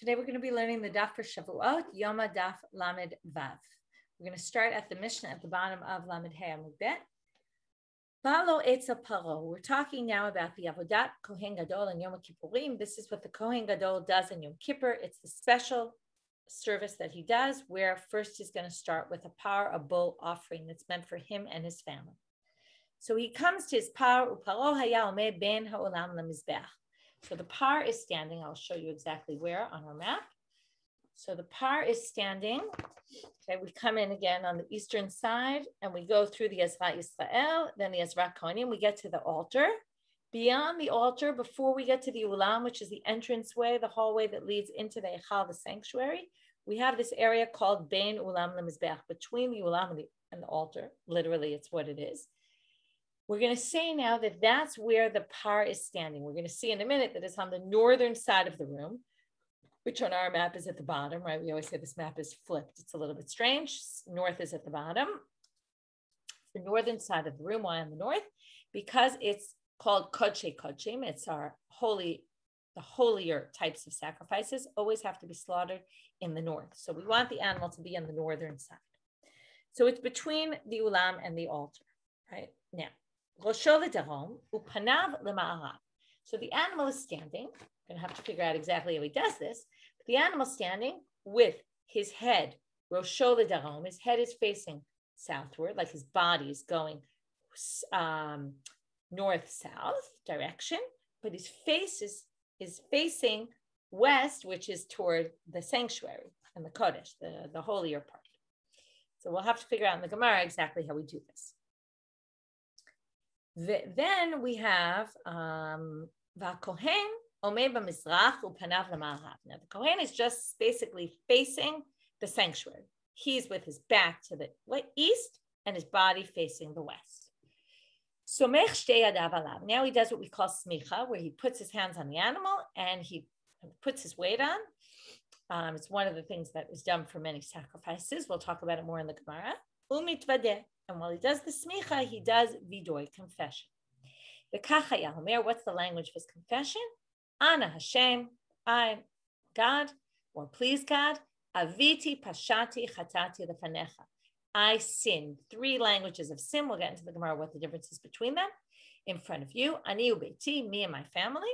Today we're going to be learning the daf for Shavuot, Yoma daf Lamed Vav. We're going to start at the Mishnah at the bottom of Lamed Hey Amud Bet. Balo Etza Paro. We're talking now about the Avodat Kohen Gadol and Yom Kippurim. This is what the Kohen Gadol does in Yom Kippur. It's the special service that he does, where first he's going to start with a bull offering that's meant for him and his family. So he comes to his par, Uparo Haya Omeh Ben Ha'olam LaMizbeach. So the par is standing. I'll show you exactly where on our map. So the par is standing. Okay, we come in again on the eastern side and we go through the Ezra Yisrael, then the Ezra Kohanim. We get to the altar. Beyond the altar, before we get to the Ulam, which is the entranceway, the hallway that leads into the Echal, the sanctuary, we have this area called Bein Ulam LeMizbeach, between the Ulam and the altar. Literally, it's what it is. We're going to say now that that's where the par is standing. We're going to see in a minute that it's on the northern side of the room, which on our map is at the bottom, right? We always say this map is flipped. It's a little bit strange. North is at the bottom. The northern side of the room. Why on the north? Because it's called Kodshe Kodshim. It's our the holier types of sacrifices always have to be slaughtered in the north. So we want the animal to be on the northern side. So it's between the Ulam and the altar, right? Now, Rosho ledarom upanav lema'arav. So the animal is standing. I'm going to have to figure out exactly how he does this. But the animal standing with his head, Rosho ledarom, his head is facing southward, like his body is going north-south direction, but his face is facing west, which is toward the sanctuary and the Kodesh, the holier part. So we'll have to figure out in the Gemara exactly how we do this. Then we have Va'kohen omeh b'mizrach upanav lema'arav. Now the Kohen is just basically facing the sanctuary. He's with his back to the east and his body facing the west. Somech shtei yadav alav. Now he does what we call smicha, where he puts his hands on the animal and he puts his weight on. It's one of the things that is done for many sacrifices. We'll talk about it more in the Gemara. Umitvadeh. And while he does the smicha, he does vidoy, confession. The kachaya homer, what's the language of his confession? Ana Hashem, I, God, or please God, aviti pashati chatati lefanecha. I sinned. 3 languages of sin. We'll get into the Gemara what the difference is between them. In front of you, ani ubeiti, me and my family.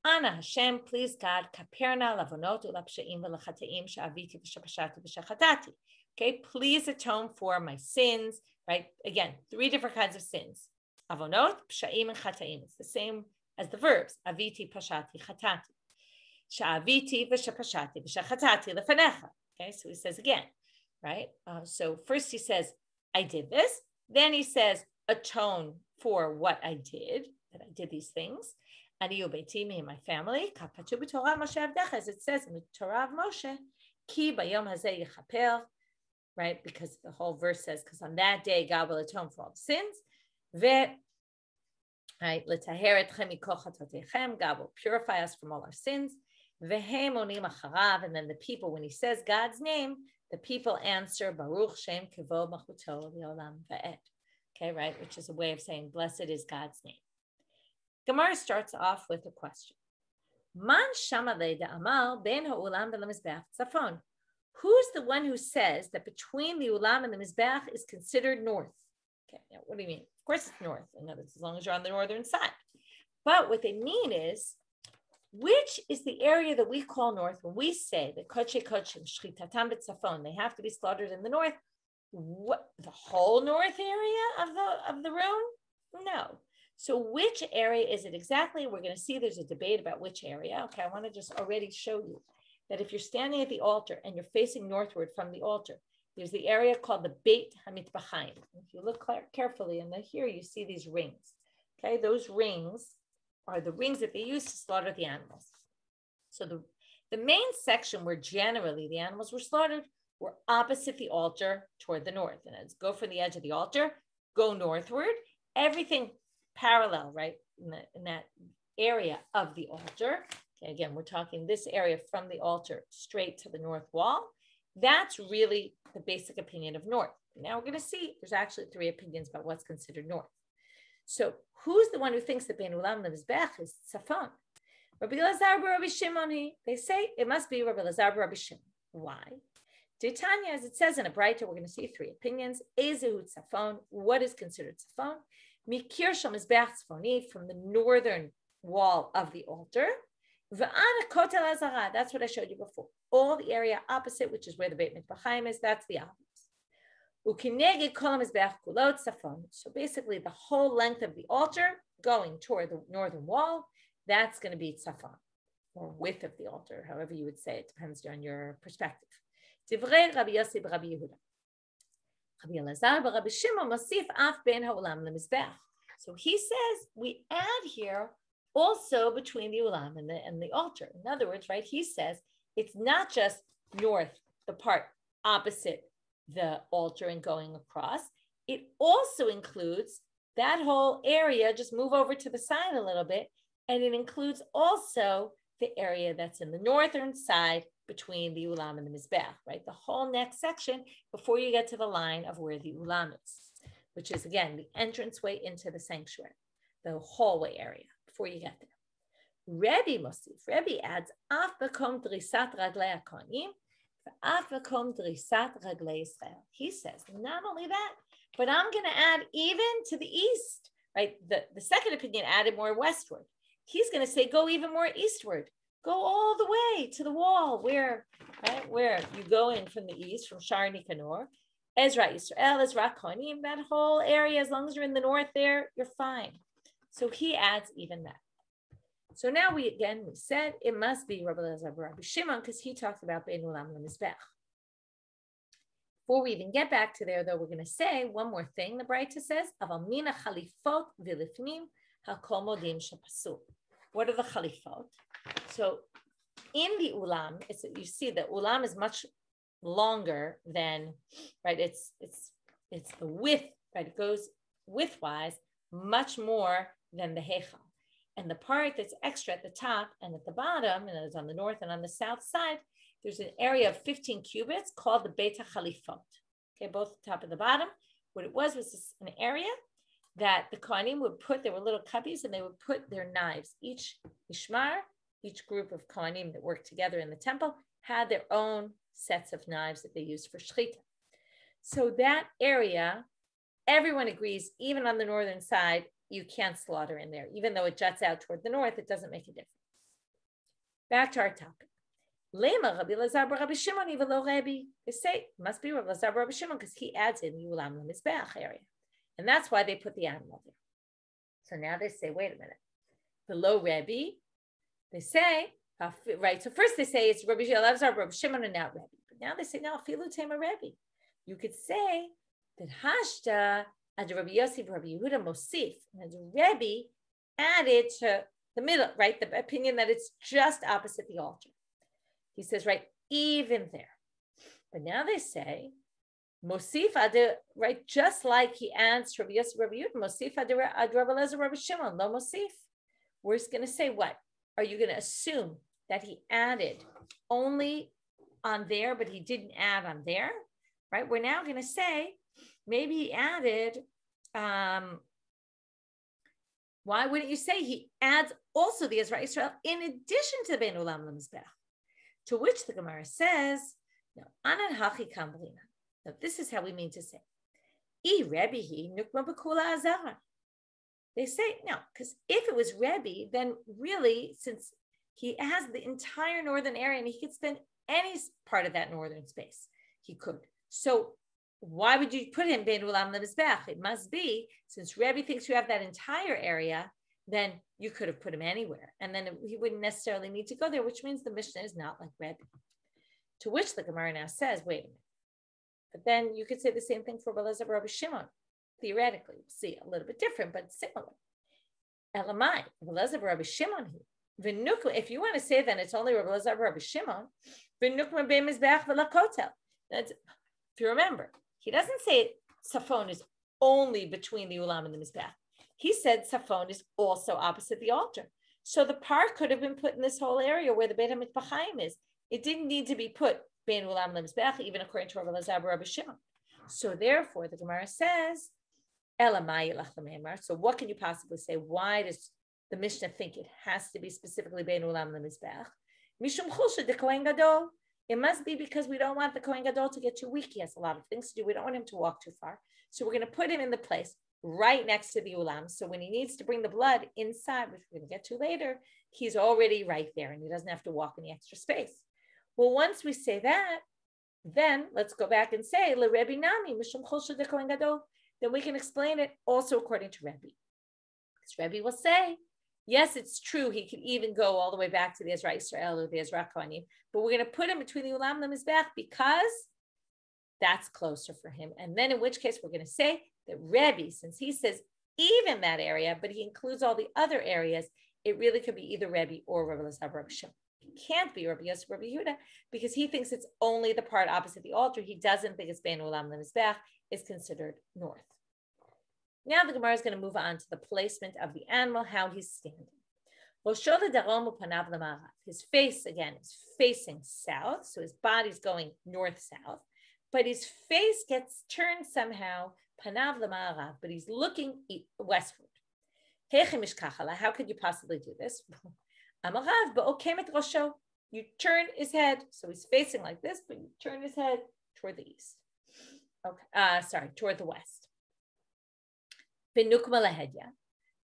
Ana Hashem, please God, kaperna lavonot ulapshaim velachataim she'aviti v'shepashati v'shechatati. Okay, please atone for my sins, right? Again, 3 different kinds of sins. Avonot, psha'im, and chataim. It's the same as the verbs. Aviti, pashati, chatati. Sha'aviti, v'shepashati, v'shechatati, lefanecha. Okay, so he says again, right? So first he says, I did this. Then he says, atone for what I did, that I did these things. Ani ubeiti, me and my family. Kapatu b'torah Moshe avdecha, as it says in the Torah of Moshe, ki bayom hazeh yechaper. Right, because the whole verse says, because on that day God will atone for all the sins. Right, God will purify us from all our sins. And then the people, when he says God's name, the people answer Baruch Shem Kivod Machuto Leolam Va'ed. Okay, right, which is a way of saying blessed is God's name. Gemara starts off with a question. Man Shamalei Da'amal Ben Ha'ulam V'Lamizbeach Tzafon. Who's the one who says that between the Ulam and the Mizbeach is considered north? Okay, now what do you mean? Of course it's north. In other words, as long as you're on the northern side. But what they mean is, which is the area that we call north when we say that Kodshe Kodshim, Shchitatam B'Tzafon, they have to be slaughtered in the north? What, the whole north area of the room? No. So which area is it exactly? We're going to see there's a debate about which area. Okay, I want to just already show you that if you're standing at the altar and you're facing northward from the altar, there's the area called the Beta Khalifa. If you look carefully in here, you see these rings. Okay, those rings are the rings that they use to slaughter the animals. So the main section where generally the animals were slaughtered were opposite the altar toward the north. And as go from the edge of the altar, go northward, everything parallel, right, in that area of the altar. Okay, again, we're talking this area from the altar straight to the north wall. That's really the basic opinion of north. Now we're going to see there's actually 3 opinions about what's considered north. So who's the one who thinks that Bein Ulam LeMizbeach is Tzafon? Rabbi Elazar bar Rabbi Shimon, they say it must be Rabbi Elazar bar Rabbi Shimon. Why? Tanya, as it says in a Breita, we're going to see three opinions. Ezehu tzafon, what is considered tzafon? Mikir shel mizbeach tzafoni, from the northern wall of the altar. V'ana kotel azara, that's what I showed you before. All the area opposite, which is where the Beit Mikbachayim is, that's the obvious. Ukineged kol mizbeach kulot tzafon. So basically, the whole length of the altar going toward the northern wall, that's going to be tzafon, or width of the altar, however you would say it, depends on your perspective. Divrei Rabbi Yossi b'Rabbi Yehuda. Rabbi Elazar b'Rabbi Shimon masif af ben ha'olam lemizbeach. So he says we add here also between the ulam and the altar. In other words, right? He says it's not just north, the part opposite the altar and going across. It also includes that whole area. Just move over to the side a little bit, and it includes also the area that's in the northern side between the ulam and the mizbeach, right? The whole next section before you get to the line of where the ulam is, which is, again, the entranceway into the sanctuary, the hallway area before you get there. Rebbe Mosif, Rebbe adds, af bekom drisat raglei hakohanim, af bekom drisat raglei Israel. He says, not only that, but I'm going to add even to the east, right? The second opinion added more westward. He's going to say, go even more eastward. Go all the way to the wall where you go in from the east, from Shar Nikanor, Ezra Yisrael, Ezra Kohanim, that whole area, as long as you're in the north there, you're fine. So he adds even that. So now we said it must be Rabbi Elazar bar Rabbi Shimon because he talks about Bein Ulam LeMizbech. Before we even get back to there, though, we're going to say one more thing. The Breita says, Aval mina chalifot v'lifnim hakol modim shepasul. What are the chalifot? So in the ulam, you see the ulam is much longer than, right? It's the width, right? It goes widthwise much more than the heichal. And the part that's extra at the top and at the bottom, and it's on the north and on the south side, there's an area of 15 cubits called the Beta Khalifa. Okay, both the top and the bottom. What it was an area that the Kohanim would put, there were little cubbies, and they would put their knives. Each Mishmar, each group of Kohanim that worked together in the temple had their own sets of knives that they used for shechita. So that area, everyone agrees, even on the northern side, you can't slaughter in there. Even though it juts out toward the north, it doesn't make a difference. Back to our topic. Lema Rabbi Elazar bar Rabbi Shimon v'lo Rebbe. They say it must be Rabbi Elazar bar Rabbi Shimon because he adds in the ulam lemizbeach area. And that's why they put the animal there. So now they say, wait a minute. Below Rebbe, they say, right, so first they say it's Rabbi Elazar bar Rabbi Shimon and not Rebbe. But now they say, no, filu tema Rebbe. You could say that hashta ad Rabbi Yossi bar Rabbi Yehuda mosif, and Rebbe added to the middle, right, the opinion that it's just opposite the altar. He says, right, even there. But now they say, Mosif ad, right, just like he adds Rabbi Yossi Rabbi Yehuda, Mosif ad Rabbi Elazar Rabbi Shimon, no Mosif. We're going to say what? Are you going to assume that he added only on there, but he didn't add on there? Right? We're now going to say, maybe he added, why wouldn't you say he adds also the Ezra Yisrael in addition to the Bein Ulam LeMizbech? To which the Gemara says, no, anan hachi kambrina. Now, this is how we mean to say. I Rebbe nukma b'kula azara. They say, no, because if it was Rebbe, then really, since he has the entire northern area and he could spend any part of that northern space, he could. So why would you put him Bein Ulam LeMizbech? It must be, since Rebbe thinks you have that entire area, then you could have put him anywhere. And then he wouldn't necessarily need to go there, which means the Mishnah is not like Rebbe. To which the Gemara now says, wait a minute. But then you could say the same thing for Rabbi Elazar bar Rabbi Shimon. Theoretically, we'll see a little bit different, but similar. Elamai, Rabbi Elazar bar Rabbi Shimon here. If you want to say then it's only Rabbi Elazar bar Rabbi Shimon, if you remember, he doesn't say Safon is only between the Ulam and the Mizbeach. He said Safon is also opposite the altar. So the part could have been put in this whole area where the Beit HaMikbachayim is. It didn't need to be put Bein Ulam LeMizbech, even according to Rabbi Elazar bar Rabbi Shimon. So therefore, the Gemara says, Elamai Lach Lememar. So what can you possibly say? Why does the Mishnah think it has to be specifically Bein Ulam LeMizbech. Mishum Chulsha de Kohen Gadol. It must be because we don't want the Kohen Gadol to get too weak. He has a lot of things to do. We don't want him to walk too far. So we're going to put him in the place right next to the Ulam. So when he needs to bring the blood inside, which we're going to get to later, he's already right there and he doesn't have to walk any extra space. Well, once we say that, then let's go back and say, Le Rebbe Nami, Mishum Chulsha de Kohen Gadol. Then we can explain it also according to Rebbe. Because Rebbe will say, yes, it's true. He could even go all the way back to the Ezra Yisrael or the Ezra Kohanim, but we're going to put him between the Ulam and the Mizbech because that's closer for him. And then in which case we're going to say that Rebbe, since he says even that area, but he includes all the other areas, it really could be either Rebbe or Rabbi Elazar Rabbi Shimon. It can't be Rabbi Yosef Rabbi Yehuda because he thinks it's only the part opposite the altar. He doesn't think it's Bein Ulam Lemizbech is considered north. Now the Gemara is going to move on to the placement of the animal, how he's standing. His face, again, is facing south, so his body's going north-south, but his face gets turned somehow, panav l'ma'arav, but he's looking westward. How could you possibly do this? You turn his head, so he's facing like this, but you turn his head toward the east. Okay, toward the west.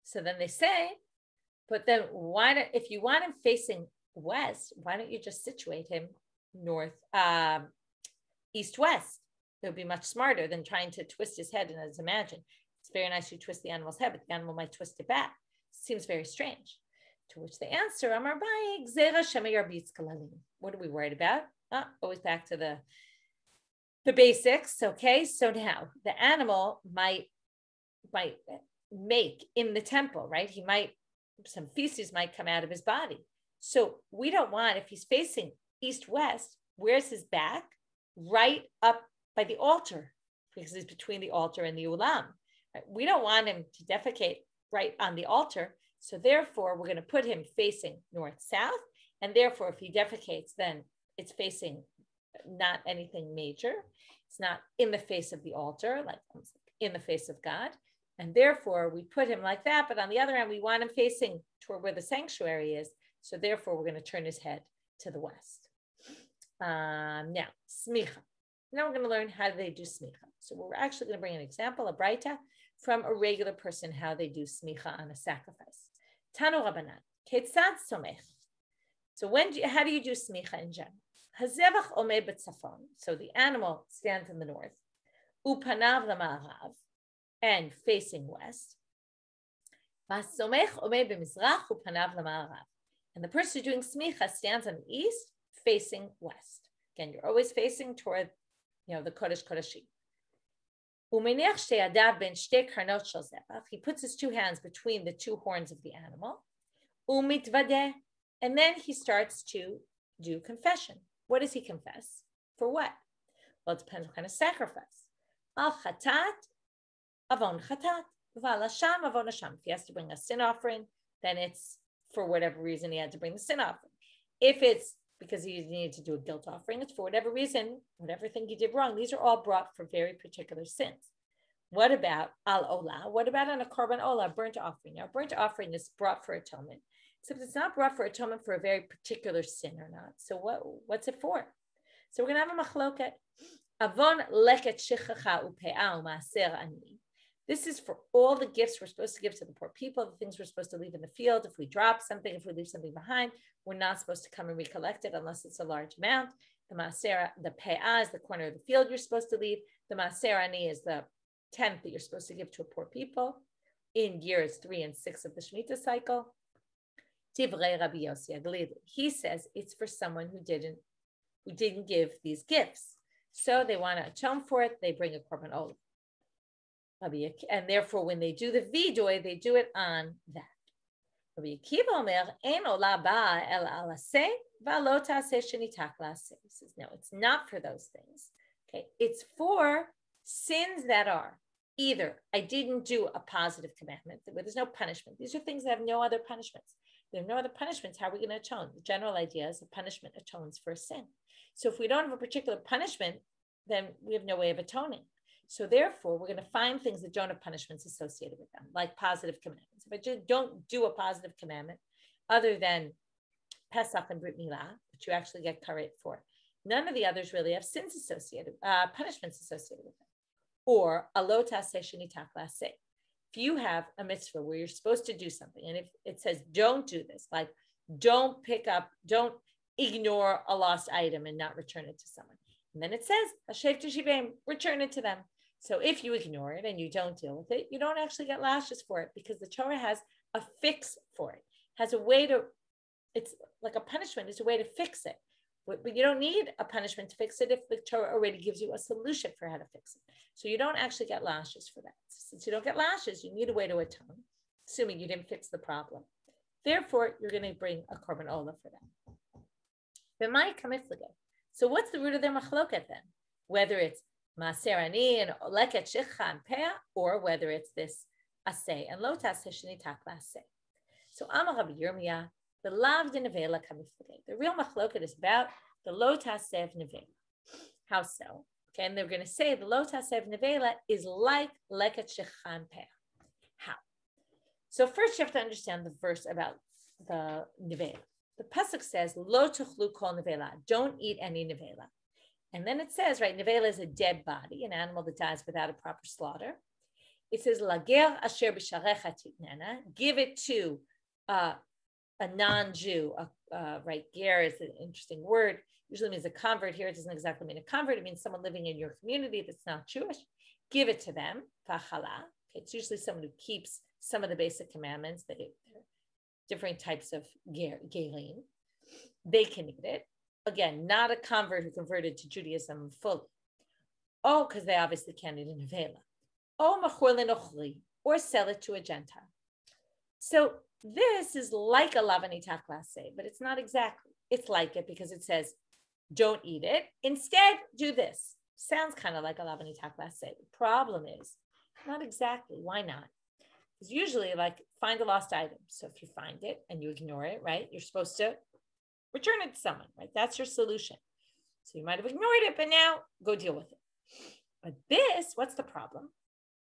So then they say, but then if you want him facing west, why don't you just situate him north, east-west? It would be much smarter than trying to twist his head. And as imagine, it's very nice you twist the animal's head, but the animal might twist it back. It seems very strange. To which they answer, what are we worried about? Always back to the basics. Okay, so now the animal might make in the temple, right? Some feces might come out of his body. So we don't want, if he's facing east-west, where's his back? Right up by the altar, because he's between the altar and the ulam. Right? We don't want him to defecate right on the altar. So therefore, we're going to put him facing north-south. And therefore, if he defecates, then it's facing not anything major. It's not in the face of the altar, like in the face of God. And therefore, we put him like that. But on the other hand, we want him facing toward where the sanctuary is. So therefore, we're going to turn his head to the west. Now, smicha. Now we're going to learn how they do smicha. So we're actually going to bring an example, a braita, from a regular person, how they do smicha on a sacrifice. Tanu Rabbanit, ketzad somech. So how do you do smicha in general? Hazevach omeh b'tzafon. So the animal stands in the north. Upanav l'ma'arav, and facing west. And the person doing smicha stands on the east, facing west. Again, you're always facing toward, the Kodesh Kodashim. He puts his two hands between the two horns of the animal. And then he starts to do confession. What does he confess? For what? Well, it depends what kind of sacrifice. Al chatat, avon chatat, v'al hasham, avon hasham. If he has to bring a sin offering, then it's for whatever reason he had to bring the sin offering. If it's because he needed to do a guilt offering, it's for whatever reason, whatever thing he did wrong. These are all brought for very particular sins. What about al olah? What about on a korban olah, burnt offering? Now, burnt offering is brought for atonement, except it's not brought for atonement for a very particular sin or not. So what's it for? So we're going to have a machloket. Avon leket shichacha upe'ah u'maaser ani. This is for all the gifts we're supposed to give to the poor people, the things we're supposed to leave in the field. If we drop something, if we leave something behind, we're not supposed to come and recollect it unless it's a large amount. The maaser, the pe'ah is the corner of the field you're supposed to leave. The maaser ani is the tenth that you're supposed to give to a poor people in years 3 and 6 of the Shemitah cycle. Divrei Rabbi Yossi Aglili. He says it's for someone who didn't give these gifts. So they want to atone for it. They bring a korban olah. And therefore, when they do the vidoy, they do it on that. Rabbi Akiva Omer, ein olah ba'a el alaseh v'lo ta'aseh shenitak la'aseh. He says, no, it's not for those things. Okay, it's for sins that are either I didn't do a positive commandment, where there's no punishment. These are things that have no other punishments. There are no other punishments. How are we going to atone? The general idea is a punishment atones for a sin. So if we don't have a particular punishment, then we have no way of atoning. So therefore, we're going to find things that don't have punishments associated with them, like positive commandments. If I just don't do a positive commandment, other than Pesach and Brit Milah, which you actually get karet for, none of the others really have sins associated, punishments associated with them. Or a lo taseh shenitak laseh. If you have a mitzvah where you're supposed to do something, and if it says don't do this, like don't ignore a lost item and not return it to someone. And then it says, Hashev Teshivim, return it to them. So if you ignore it and you don't deal with it, you don't actually get lashes for it, because the Torah has a fix for it, has a way to, it's like a punishment, it's a way to fix it. But you don't need a punishment to fix it if the Torah already gives you a solution for how to fix it. So you don't actually get lashes for that. Since you don't get lashes, you need a way to atone, assuming you didn't fix the problem. Therefore, you're going to bring a korban olah for that. So what's the root of their machloket then? Whether it's maaser ani and leket shikha and peah, or whether it's this aseh and lo taseh shenitak laseh. So Amar Rabbi Yirmiyah, the lav de nevela kamiflage. The real machloket is about the lo taseh of nevela. How so? Okay, and they're going to say the lo taseh of nevela is like leket shikha and peah. How? So first you have to understand the verse about the nevela. The pasuk says, "Lo tuchlu kol nevela." Don't eat any nevela. And then it says, right, nevela is a dead body, an animal that dies without a proper slaughter. It says, "Lager asher b'sharecha titnana." Give it to a non-Jew. Right, ger is an interesting word. Usually means a convert. Here it doesn't exactly mean a convert. It means someone living in your community that's not Jewish. Give it to them. Fachala. Okay, it's usually someone who keeps some of the basic commandments. That different types of gerim. They can eat it. Again, not a convert who converted to Judaism fully. Oh, because they obviously can't eat a nevela. Oh, machor lenochli, or sell it to a Gentile. So this is like a lavanitak laseh, but it's not exactly. It's like it because it says, don't eat it. Instead, do this. Sounds kind of like a lavanitak laseh. The problem is, not exactly. Why not? Because usually, like, find a lost item. So if you find it and you ignore it, right, you're supposed to return it to someone, right? That's your solution. So you might have ignored it, but now go deal with it. But this, what's the problem?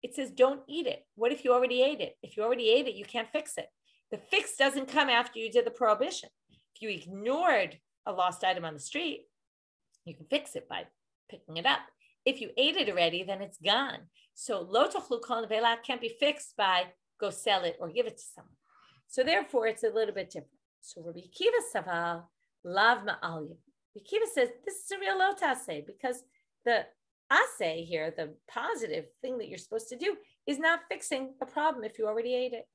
It says don't eat it. What if you already ate it? If you already ate it, you can't fix it. The fix doesn't come after you did the prohibition. If you ignored a lost item on the street, you can fix it by picking it up. If you ate it already, then it's gone. So lo tochlu kol nevela can't be fixed by go sell it or give it to someone. So therefore, it's a little bit different. So Rabbi Akiva saval lav ma'alya. Rabbi Akiva says this is a real lo taseh, because the aseh here, the positive thing that you're supposed to do, is not fixing the problem if you already ate it.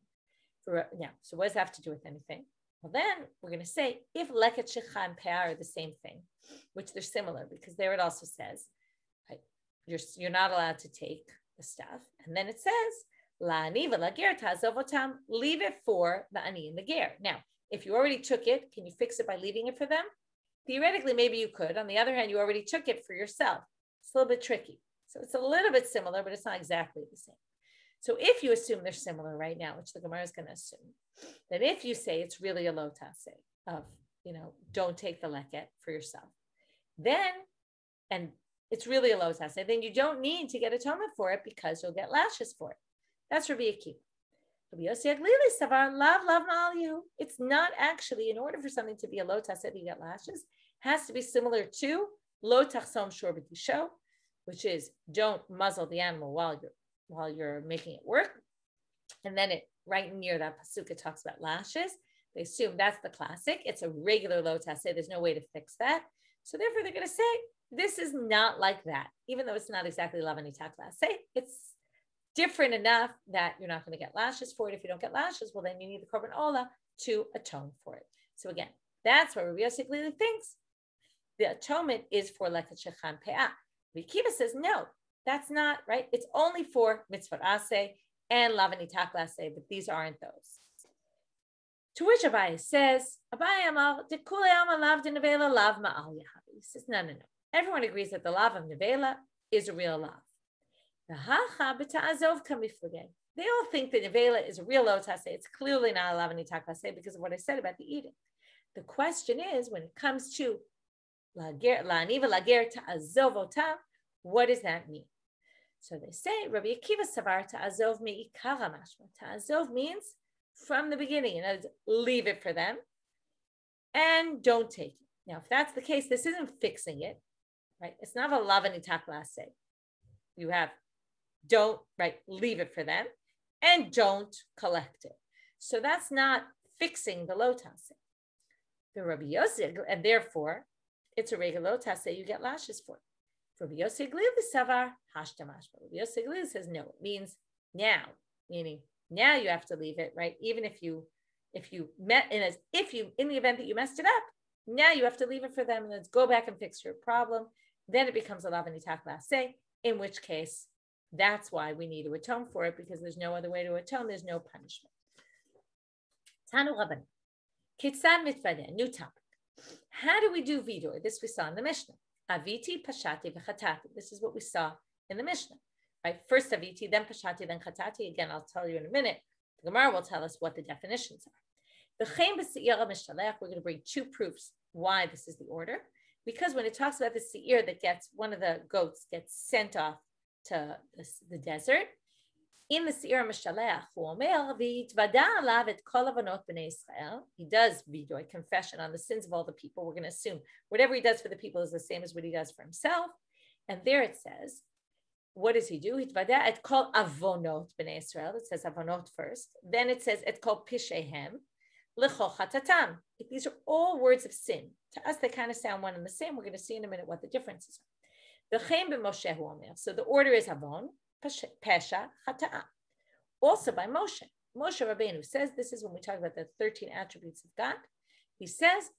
Now, so what does that have to do with anything? Well, then we're going to say if leket shikha and peah are the same thing, which they're similar, because there it also says, right, you're not allowed to take the stuff, and then it says la'ani v'lager ta'azovotam, leave it for the ani and the ger. Now, if you already took it, can you fix it by leaving it for them? Theoretically, maybe you could. On the other hand, you already took it for yourself. It's a little bit tricky. So it's a little bit similar, but it's not exactly the same. So if you assume they're similar right now, which the Gemara is going to assume, that if you say it's really a lo taseh of, don't take the leket for yourself, then, and it's really a lo taseh, then you don't need to get atonement for it because you'll get lashes for it. That's Rabbi Akiva. It's not actually, in order for something to be a lo taseh, you get lashes, has to be similar to lo tachsom shor b'tisho, which is don't muzzle the animal while you're making it work. And then it right near that pasuk it talks about lashes. They assume that's the classic. It's a regular lo taseh. There's no way to fix that. So therefore, they're going to say this is not like that, even though it's not exactly lavanitak laseh. It's different enough that you're not going to get lashes for it. If you don't get lashes, well, then you need the korban olah to atone for it. So again, that's what Rabbi Yossi clearly thinks. The atonement is for leket shikha and peah. Rabbi Akiva says, no, that's not right. It's only for mitzvot aseh and lavanitak laseh, but these aren't those. To which Abaye says, Abaye amar, de kule amar lav de nevela lav ma'al yahavi. He says, no. Everyone agrees that the lav of nevela is a real lav. They all think that nevela is a real lo taseh. It's clearly not a lavanitak laseh because of what I said about the eating. The question is, when it comes to la'ani v'lager ta'azov otam, what does that mean? So they say, Rabbi Akiva Savar ta'azov me'ikara mashma. Ta'azov means from the beginning, leave it for them and don't take it. Now, if that's the case, this isn't fixing it, right? It's not a lavanitak lase. You have don't, right, leave it for them and don't collect it. So that's not fixing the lotase. The Rabbi Yossi, and therefore, it's a regular lotase you get lashes for. Rabbi Yossi Glil the Savar hashtamash. Rabbi Yossi Glil says no. It means now, meaning now you have to leave it, right? Even if you met in the event that you messed it up, now you have to leave it for them and let's go back and fix your problem. Then it becomes a lavanitak lase, in which case that's why we need to atone for it, because there's no other way to atone. There's no punishment. Tanu Rabbanit. Kitzad mitvadeh, new topic. How do we do vidor? This we saw in the Mishnah. Aviti, pashati, v'chatati. This is what we saw in the Mishnah. Right? First aviti, then pashati, then chatati. Again, I'll tell you in a minute. The Gemara will tell us what the definitions are. We're going to bring two proofs why this is the order. Because when it talks about the seir that gets, one of the goats gets sent off to the desert, in the seir mishalech, he does vidor, confession on the sins of all the people. We're going to assume whatever he does for the people is the same as what he does for himself. And there it says, what does he do? Et kol avonot b'nei Israel. It says avonot first. Then it says et kol pishehem l'chol chatatam. These are all words of sin. To us, they kind of sound one and the same. We're going to see in a minute what the differences are. So the order is avon, pesha, chata'a. Also by Moshe. Moshe Rabbeinu says, this is when we talk about the 13 attributes of God. He says,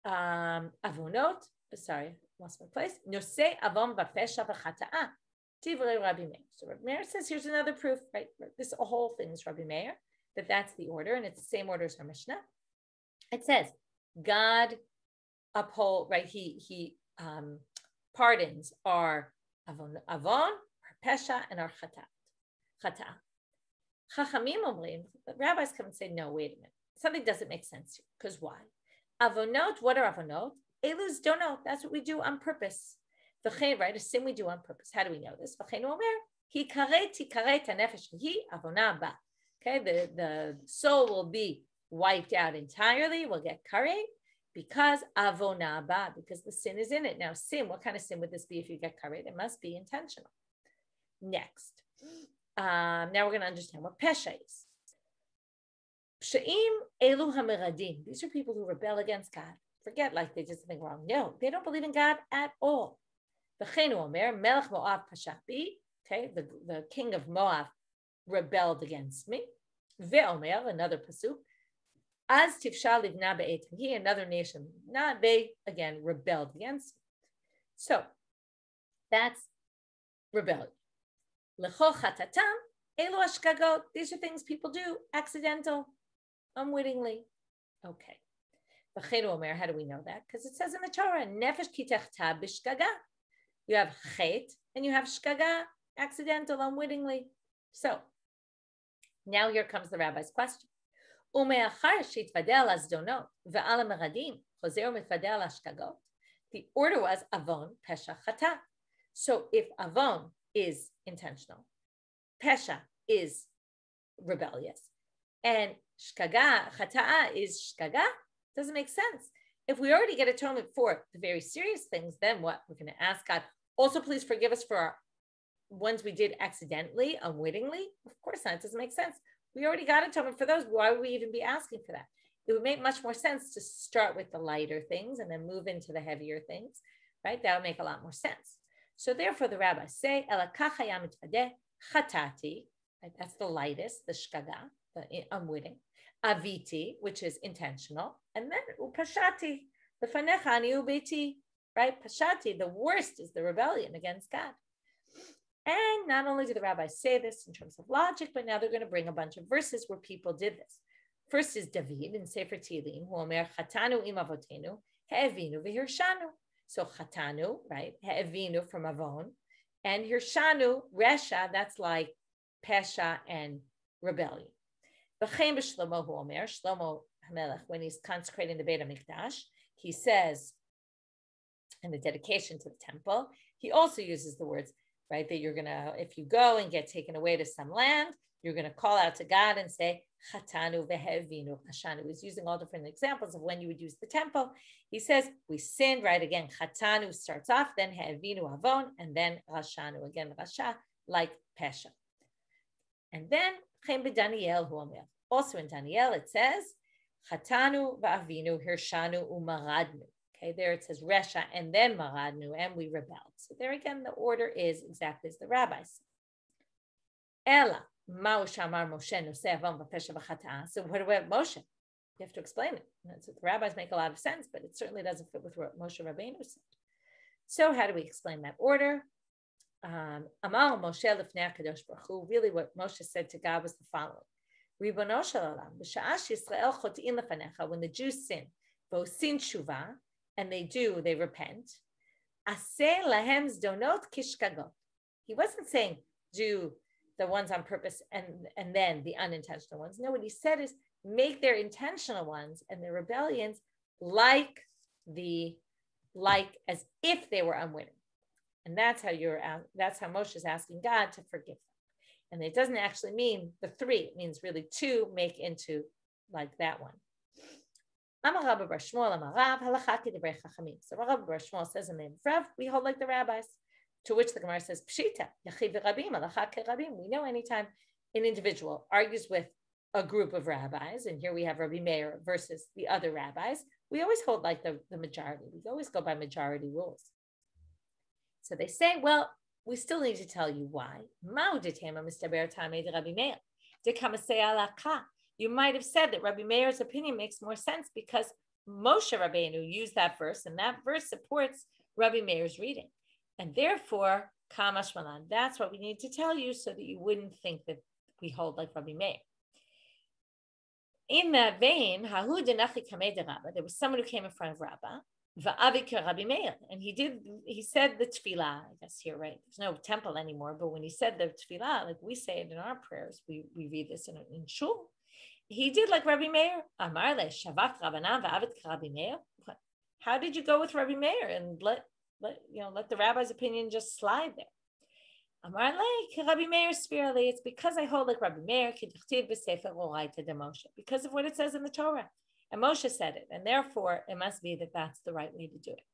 avonot, sorry, lost my place. Nosei avon v'pesha v'chata'a. Divrei Rabbi Meir. So Rabbi Meir says, here's another proof, right? This whole thing is Rabbi Meir, that's the order, and it's the same order as our Mishnah. It says, God uphold, right? He pardons our avon, our pesha, and our chata. Chachamim omrim, rabbis come and say, no, wait a minute. Something doesn't make sense here. Because why? Avonot, what are avonot? Elus don't know. That's what we do on purpose. Right? A sin we do on purpose. How do we know this? Okay, the soul will be wiped out entirely, will get karet, because avona ba, because the sin is in it. Now, sin, what kind of sin would this be if you get karet? It must be intentional. Next. Now we're going to understand what pesha is. Psha'im elu hameradim. These are people who rebel against God. Forget like they did something wrong. No, they don't believe in God at all. V'chenu omer, melech Moab pashapi. Okay, the king of Moab rebelled against me. Ve'omer, another pasuk. Az tifshal livna be'et. He, another nation. They, again, rebelled against me. So, that's rebellion. L'chol chatatam, elu ashkagot. These are things people do, accidental, unwittingly. Okay. V'chenu omer, how do we know that? Because it says in the Torah, nefesh kitachta b'shkaga. You have chet and you have shkaga, accidental, unwittingly. So, now here comes the rabbi's question. The order was avon, pesha, chata. So if avon is intentional, pesha is rebellious, and shkaga, chata'a is shkaga, doesn't make sense. If we already get atonement for the very serious things, then what? We're going to ask God, also please forgive us for our ones we did accidentally, unwittingly. Of course not, it doesn't make sense. We already got atonement for those. Why would we even be asking for that? It would make much more sense to start with the lighter things and then move into the heavier things, right? That would make a lot more sense. So therefore the rabbis say, chatati, right? That's the lightest, the shkaga, the unwitting. Aviti, which is intentional. And then upashati, the fanechani ubeti, right? Pashati, the worst is the rebellion against God. And not only do the rabbis say this in terms of logic, but now they're going to bring a bunch of verses where people did this. First is David in Sefer Tehillim, who omer chatanu im avotenu, he'evinu v'hirshanu. So chatanu, right? He'evinu from avon, and hirshanu, resha, that's like pesha and rebellion. V'chein b'shlomo hu omer, Shlomo HaMelech, when he's consecrating the Beta Mikdash, he says, in the dedication to the temple, he also uses the words, right? That you're going to, if you go and get taken away to some land, you're going to call out to God and say, Chatanu vehevinu rashanu. He's using all different examples of when you would use the temple. He says, we sinned, right? Again, Chatanu starts off, then hevinu avon, and then rashanu, again, rasha, like pesha. And then, also in Daniel, it says, Chatanu va'avinu hirshanu umaradnu. Okay, there it says resha and then maradnu, and we rebelled. So there again, the order is exactly as the rabbis. Ella, ma'u shamar Moshe nosei avon v'pesha v'chata'a. So what about Moshe? You have to explain it. The rabbis make a lot of sense, but it certainly doesn't fit with what Moshe Rabbeinu said. So how do we explain that order? Amar Moshe lifnei HaKadosh Baruch Hu. Really, what Moshe said to God was the following: Ribono shel olam, b'sha'ash Yisrael chotein lefanecha, when the Jews sin, v'osin tshuva, and they repent. Aseh lahem zdonot kishkagot. He wasn't saying do the ones on purpose and then the unintentional ones. No, what he said is make their intentional ones and their rebellions like as if they were unwitting. And that's how Moshe is asking God to forgive them. And it doesn't actually mean the three. It means really two make into like that one. So Rabbi Bar Shmuel says in the name of Rav, we hold like the rabbis. To which the Gemara says, Pshita, we know anytime an individual argues with a group of rabbis, and here we have Rabbi Meir versus the other rabbis, we always hold like the majority. We always go by majority rules. So they say, well, we still need to tell you why. You might have said that Rabbi Meir's opinion makes more sense because Moshe Rabbeinu used that verse, and that verse supports Rabbi Meir's reading. And therefore, Kamash Malan, that's what we need to tell you so that you wouldn't think that we hold like Rabbi Meir. In that vein, there was someone who came in front of Rabbi Meir, and he said the tefillah, I guess here, right? There's no temple anymore, but when he said the tefillah, like we say it in our prayers, we read this in shul. He did like Rabbi Meir. Amar le shavach Rabbanan va'avet Rabbi Meir. How did you go with Rabbi Meir and let the rabbi's opinion just slide there? Amar le Rabbi Meir spiritually. It's because I hold like Rabbi Meir k'dichtiv b'sefer oraita de Moshe, because of what it says in the Torah, and Moshe said it, and therefore it must be that that's the right way to do it.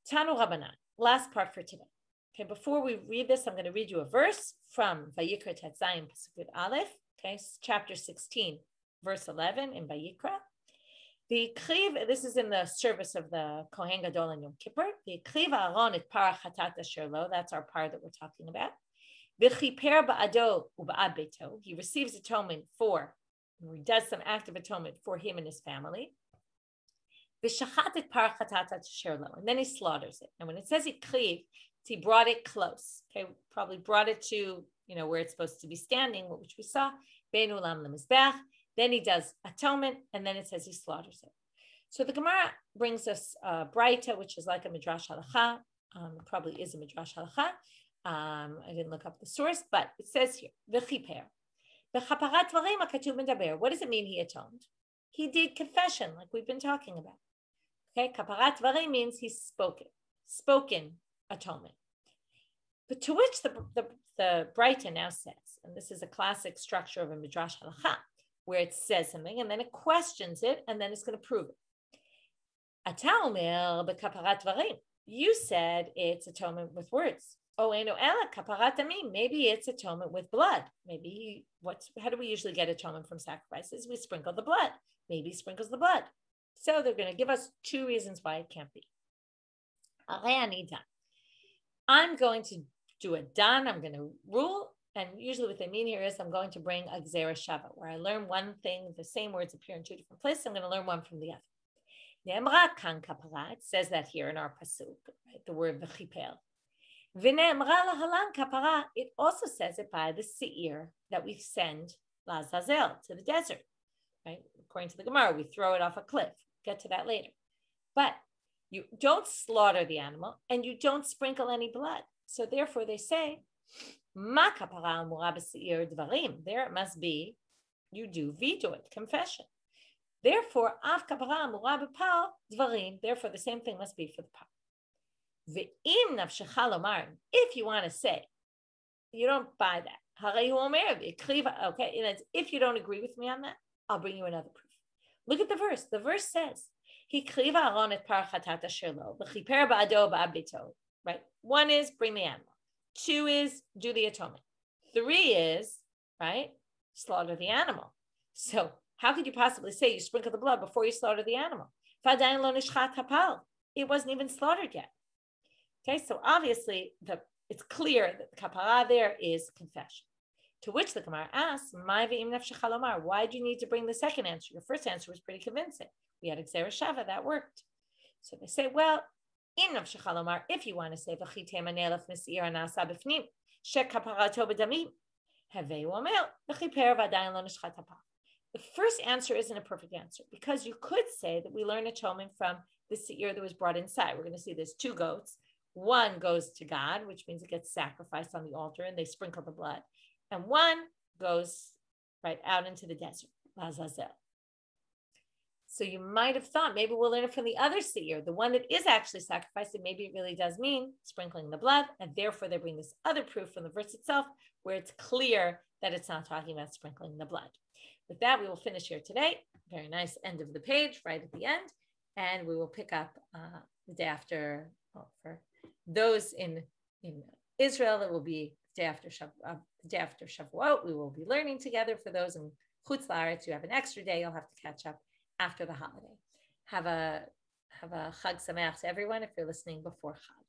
Tanu Rabbanan. Last part for today. Okay, before we read this, I'm going to read you a verse from Vayikra Tetzayim Pasuk Aleph. Okay, chapter 16, verse 11 in Vayikra. This is in the service of the Kohen Gadol and Yom Kippur. V'ikriv Aaron et parach chatat asher lo. That's our part that we're talking about. V'chiper ba'ado u'ba'ad beito. He receives atonement he does some act of atonement for him and his family. V'shachat et parach chatat asher lo. And then he slaughters it. And when it says ikriv, he brought it close. Okay, probably brought it to where it's supposed to be standing, which we saw. Ben ulam lemizbech. Then he does atonement, and then it says he slaughters it. So the Gemara brings us Braita, which is like a midrash halacha. It probably is a midrash halacha. I didn't look up the source, but it says here v'chiper v'chaparat dvarim hakatuv medaber. What does it mean he atoned? He did confession, like we've been talking about. Okay, kaparat dvarim means he's spoken atonement. But to which the Braita now says, and this is a classic structure of a midrash halacha, where it says something and then it questions it and then it's going to prove it. Ata omer b'kaparat dvarim. You said it's atonement with words. Oh, eno ela kaparat damim. Maybe it's atonement with blood. Maybe how do we usually get atonement from sacrifices? We sprinkle the blood. Maybe he sprinkles the blood. So they're going to give us two reasons why it can't be. I'm going to do a dan. I'm going to rule. And usually what they mean here is I'm going to bring a Gzera Shava, where I learn one thing, the same words appear in two different places. I'm going to learn one from the other. Ne'emra kan kapara, it says that here in our pasuk, right? The word v'chipel. V'ne'emra lahalan kapara, it also says it by the seir that we send Lazazel to the desert, right? According to the Gemara, we throw it off a cliff. Get to that later. But you don't slaughter the animal and you don't sprinkle any blood. So therefore they say, there it must be, you do veto it, confession. Therefore, therefore the same thing must be for the pal. Ve'im nafshecha lomar, if you want to say, you don't buy that. Okay, and if you don't agree with me on that, I'll bring you another proof. Look at the verse. The verse says, "He kliva aron et parachatata shelo v'chiper ba'ado ba'abito." Right. 1 is bring the animal. 2 is do the atonement. 3 is right slaughter the animal. So how could you possibly say you sprinkle the blood before you slaughter the animal? V'adayin lo nishchat hapal. It wasn't even slaughtered yet. Okay, so obviously it's clear that the kapara there is confession. To which the Gemara asks, why do you need to bring the second answer? Your first answer was pretty convincing. We had Xera Shava, that worked. So they say, well, if you want to say, the first answer isn't a perfect answer because you could say that we learn atonement from the seir that was brought inside. We're going to see there's 2 goats. One goes to God, which means it gets sacrificed on the altar and they sprinkle the blood. And one goes right out into the desert, Lazazel. So you might have thought maybe we'll learn it from the other seir, the one that is actually sacrificed, and maybe it really does mean sprinkling the blood, and therefore they bring this other proof from the verse itself where it's clear that it's not talking about sprinkling the blood. With that, we will finish here today. Very nice end of the page right at the end, and we will pick up the day after, for those in Israel, it will be the day after Shavuot. We will be learning together. For those in Chutz La'aretz, you have an extra day. You'll have to catch up after the holiday. Have a Chag Sameach to everyone if you're listening before Chag.